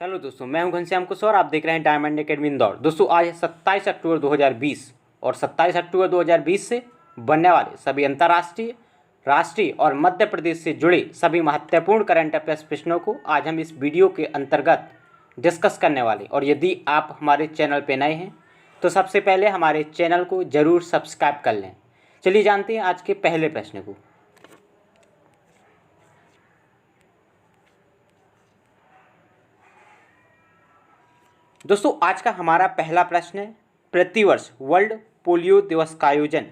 Hello दोस्तों, मैं हूं घनश्याम कुशवाहा। आप देख रहे हैं डायमंड एकेडमी इंदौर। दोस्तों आज है 27 अक्टूबर 2020 और 27 अक्टूबर 2020 से बनने वाले सभी अंतर्राष्ट्रीय, राष्ट्रीय और मध्य प्रदेश से जुड़े सभी महत्वपूर्ण करंट अफेयर्स प्रश्नों को आज हम इस वीडियो के अंतर्गत डिस्कस करने वाले। और यदि आप हमारे चैनल पर नए हैं तो सबसे पहले हमारे चैनल को ज़रूर सब्सक्राइब कर लें। चलिए जानते हैं आज के पहले प्रश्न को। दोस्तों आज का हमारा पहला प्रश्न है, प्रतिवर्ष वर्ल्ड पोलियो दिवस का आयोजन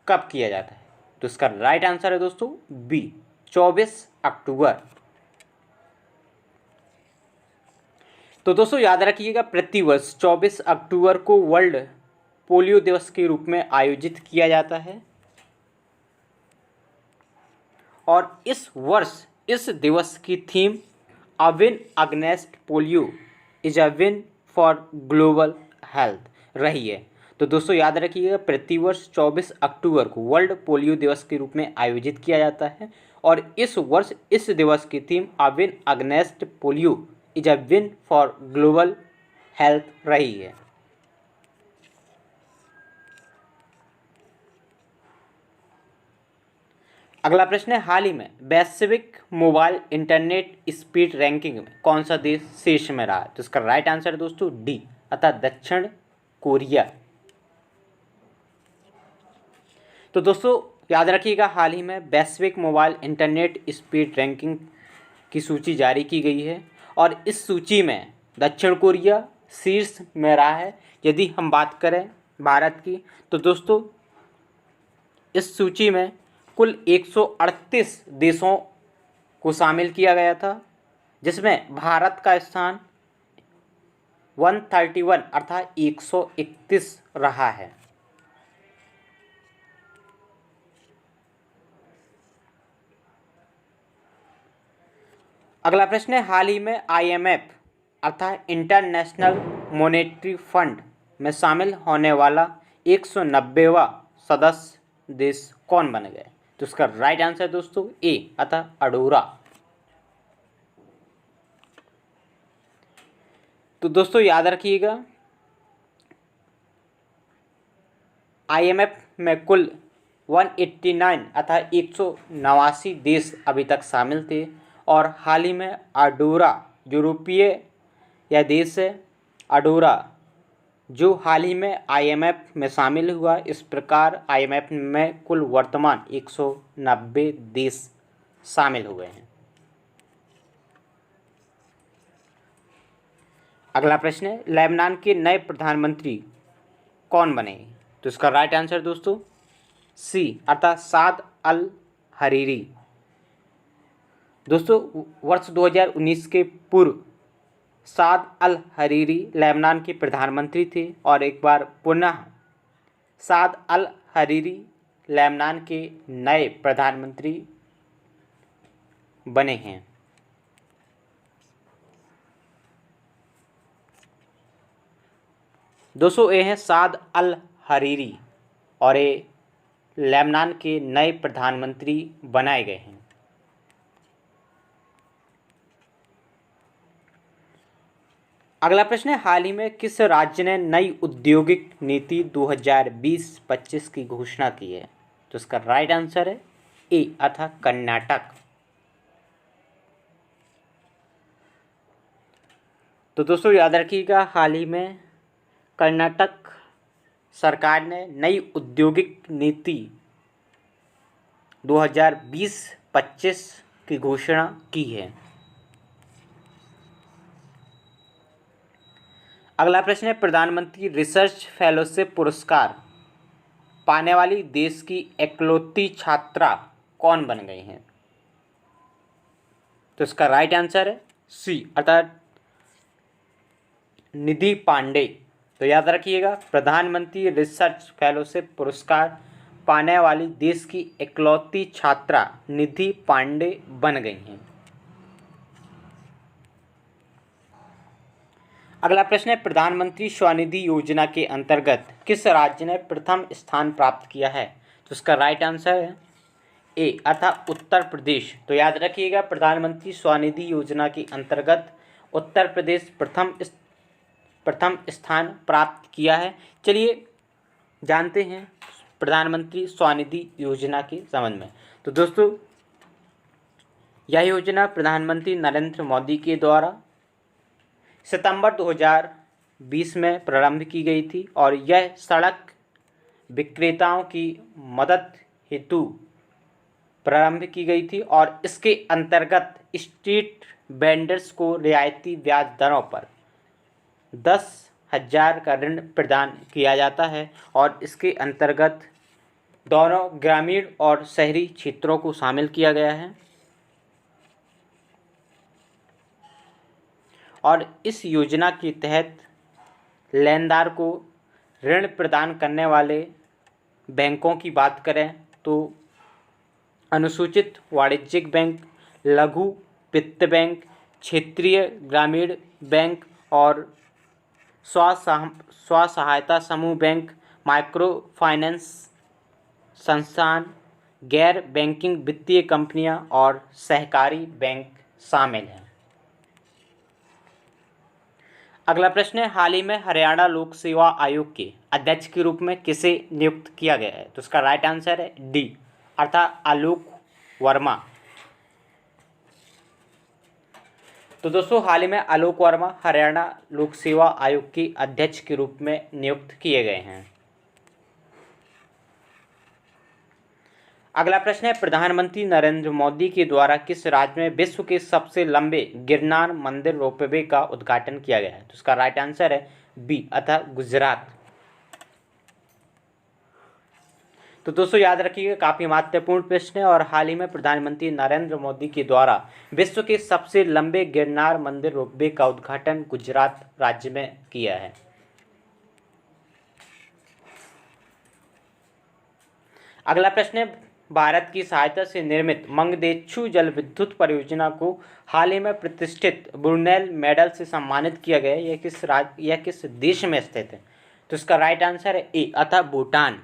कब किया जाता है? तो इसका राइट आंसर है दोस्तों बी, 24 अक्टूबर। तो दोस्तों याद रखिएगा, प्रतिवर्ष 24 अक्टूबर को वर्ल्ड पोलियो दिवस के रूप में आयोजित किया जाता है। और इस वर्ष इस दिवस की theme a win against polio is a win for global health रही है। तो दोस्तों याद रखिएगा, प्रतिवर्ष 24 अक्टूबर को वर्ल्ड पोलियो दिवस के रूप में आयोजित किया जाता है और इस वर्ष इस दिवस की theme a win against polio is a win for global health रही है। अगला प्रश्न है, हाल ही में वैश्विक मोबाइल इंटरनेट स्पीड रैंकिंग में कौन सा देश शीर्ष में रहा है? तो इसका राइट आंसर है दोस्तों डी, अर्थात दक्षिण कोरिया। तो दोस्तों याद रखिएगा, हाल ही में वैश्विक मोबाइल इंटरनेट स्पीड रैंकिंग की सूची जारी की गई है और इस सूची में दक्षिण कोरिया शीर्ष में रहा है। यदि हम बात करें भारत की तो दोस्तों इस सूची में कुल 138 देशों को शामिल किया गया था, जिसमें भारत का स्थान 131 अर्थात 131 रहा है। अगला प्रश्न है, हाल ही में IMF अर्थात इंटरनेशनल मॉनेटरी फंड में शामिल होने वाला 190वां सदस्य देश कौन बन गए? तो इसका राइट आंसर दोस्तों ए, अतः अडोरा। तो दोस्तों याद रखिएगा, IMF में कुल 189 अतः 189 देश अभी तक शामिल थे और हाल ही में अडोरा यूरोपीय यह देश है, अडोरा जो हाल ही में IMF में शामिल हुआ। इस प्रकार IMF में कुल वर्तमान 190 देश शामिल हुए हैं। अगला प्रश्न है, लेबनान के नए प्रधानमंत्री कौन बने? तो इसका राइट आंसर दोस्तों सी, अर्थात साद अल हरीरी। दोस्तों वर्ष 2019 के पूर्व साद अल हरीरी लेबनान के प्रधानमंत्री थे और एक बार पुनः साद अल हरीरी लेबनान के नए प्रधानमंत्री बने हैं। दोस्तों ये हैं साद अल हरीरी और ये लेबनान के नए प्रधानमंत्री बनाए गए हैं। अगला प्रश्न है, हाल ही में किस राज्य ने नई औद्योगिक नीति 2020-25 की घोषणा की है? तो इसका राइट आंसर है ए, अर्थात कर्नाटक। तो दोस्तों याद रखिएगा, हाल ही में कर्नाटक सरकार ने नई औद्योगिक नीति 2020-25 की घोषणा की है। अगला प्रश्न है, प्रधानमंत्री रिसर्च फेलोशिप पुरस्कार पाने वाली देश की इकलौती छात्रा कौन बन गई हैं? तो इसका राइट आंसर है सी, अर्थात निधि पांडे। तो याद रखिएगा, प्रधानमंत्री रिसर्च फेलोशिप पुरस्कार पाने वाली देश की इकलौती छात्रा निधि पांडे बन गई हैं। अगला प्रश्न है, प्रधानमंत्री स्वनिधि योजना के अंतर्गत किस राज्य ने प्रथम स्थान प्राप्त किया है? तो इसका राइट आंसर है ए, अर्थात उत्तर प्रदेश। तो याद रखिएगा, प्रधानमंत्री स्वनिधि योजना के अंतर्गत उत्तर प्रदेश प्रथम स्थान प्राप्त किया है। चलिए जानते हैं प्रधानमंत्री स्वनिधि योजना के संबंध में। तो दोस्तों, यह योजना प्रधानमंत्री नरेंद्र मोदी के द्वारा सितंबर 2020 में प्रारंभ की गई थी और यह सड़क विक्रेताओं की मदद हेतु प्रारंभ की गई थी और इसके अंतर्गत स्ट्रीट वेंडर्स को रियायती ब्याज दरों पर 10,000 का ऋण प्रदान किया जाता है और इसके अंतर्गत दोनों ग्रामीण और शहरी क्षेत्रों को शामिल किया गया है। और इस योजना के तहत लेनदार को ऋण प्रदान करने वाले बैंकों की बात करें तो अनुसूचित वाणिज्यिक बैंक, लघु वित्त बैंक, क्षेत्रीय ग्रामीण बैंक और स्व सहायता समूह बैंक, माइक्रो फाइनेंस संस्थान, गैर बैंकिंग वित्तीय कंपनियां और सहकारी बैंक शामिल हैं। अगला प्रश्न है, हाल ही में हरियाणा लोक सेवा आयोग के अध्यक्ष के रूप में किसे नियुक्त किया गया है? तो इसका राइट आंसर है डी, अर्थात आलोक वर्मा। तो दोस्तों, हाल ही में आलोक वर्मा हरियाणा लोक सेवा आयोग के अध्यक्ष के रूप में नियुक्त किए गए हैं। अगला प्रश्न है, प्रधानमंत्री नरेंद्र मोदी के द्वारा किस राज्य में विश्व के सबसे लंबे गिरनार मंदिर रोपवे का उद्घाटन किया गया है? तो इसका राइट आंसर है बी, अर्थात गुजरात। तो दोस्तों याद रखिएगा, काफ़ी महत्वपूर्ण प्रश्न है और हाल ही में प्रधानमंत्री नरेंद्र मोदी के द्वारा विश्व के सबसे लंबे गिरनार मंदिर रोपवे का उद्घाटन गुजरात राज्य में किया है। अगला प्रश्न है, भारत की सहायता से निर्मित मंगदेचु जल विद्युत परियोजना को हाल ही में प्रतिष्ठित ब्रुनेल मेडल से सम्मानित किया गया है। यह किस देश में स्थित है? तो इसका राइट आंसर है ए, अर्थात भूटान।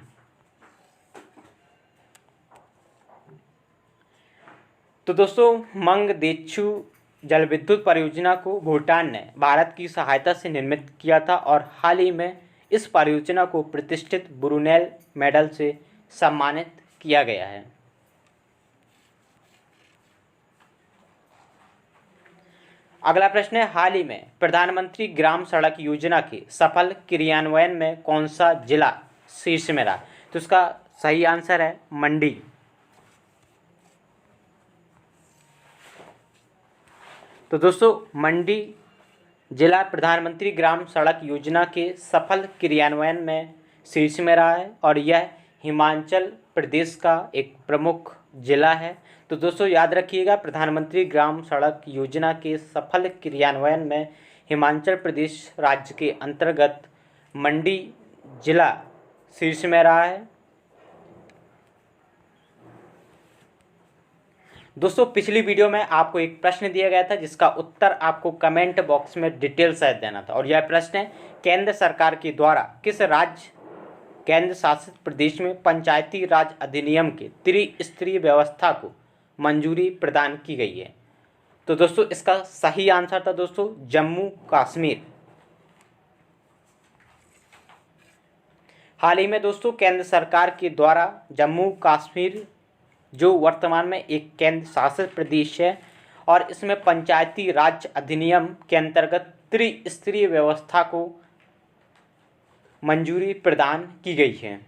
तो दोस्तों, मंगदेचु जल विद्युत परियोजना को भूटान ने भारत की सहायता से निर्मित किया था और हाल ही में इस परियोजना को प्रतिष्ठित ब्रुनेल मेडल से सम्मानित किया गया है। अगला प्रश्न है, हाल ही में प्रधानमंत्री ग्राम सड़क योजना के सफल क्रियान्वयन में कौन सा जिला शीर्ष में रहा? तो इसका सही आंसर है मंडी। तो दोस्तों, मंडी जिला प्रधानमंत्री ग्राम सड़क योजना के सफल क्रियान्वयन में शीर्ष में रहा है और यह हिमाचल प्रदेश का एक प्रमुख जिला है। तो दोस्तों याद रखिएगा, प्रधानमंत्री ग्राम सड़क योजना के सफल क्रियान्वयन में हिमाचल प्रदेश राज्य के अंतर्गत मंडी जिला शीर्ष में रहा है। दोस्तों, पिछली वीडियो में आपको एक प्रश्न दिया गया था जिसका उत्तर आपको कमेंट बॉक्स में डिटेल सहित देना था और यह प्रश्न है, केंद्र सरकार के द्वारा किस राज्य केंद्र शासित प्रदेश में पंचायती राज अधिनियम के त्रिस्तरीय व्यवस्था को मंजूरी प्रदान की गई है? तो दोस्तों इसका सही आंसर था दोस्तों जम्मू कश्मीर। हाल ही में दोस्तों केंद्र सरकार के द्वारा जम्मू कश्मीर जो वर्तमान में एक केंद्र शासित प्रदेश है और इसमें पंचायती राज अधिनियम के अंतर्गत त्रिस्तरीय व्यवस्था को मंजूरी प्रदान की गई है।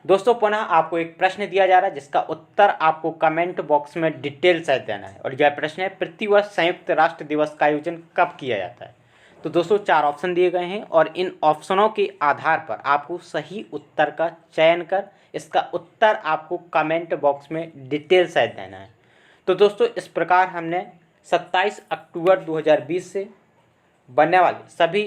दोस्तों पुनः आपको एक प्रश्न दिया जा रहा है जिसका उत्तर आपको कमेंट बॉक्स में डिटेल सहित देना है और यह प्रश्न है, प्रतिवर्ष संयुक्त राष्ट्र दिवस का आयोजन कब किया जाता है? तो दोस्तों 4 ऑप्शन दिए गए हैं और इन ऑप्शनों के आधार पर आपको सही उत्तर का चयन कर इसका उत्तर आपको कमेंट बॉक्स में डिटेल सहित देना है। तो दोस्तों इस प्रकार हमने 27 अक्टूबर 2020 से बनने वाले सभी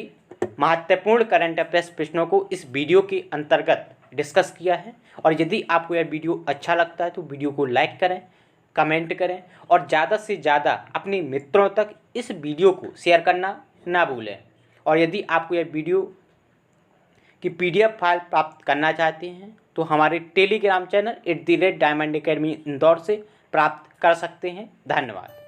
महत्वपूर्ण करंट अफेयर्स प्रश्नों को इस वीडियो के अंतर्गत डिस्कस किया है और यदि आपको यह वीडियो अच्छा लगता है तो वीडियो को लाइक करें, कमेंट करें और ज़्यादा से ज़्यादा अपने मित्रों तक इस वीडियो को शेयर करना ना भूलें। और यदि आपको यह वीडियो की PDF फाइल प्राप्त करना चाहते हैं तो हमारे Telegram channel @diamond academy Indore से प्राप्त कर सकते हैं। धन्यवाद।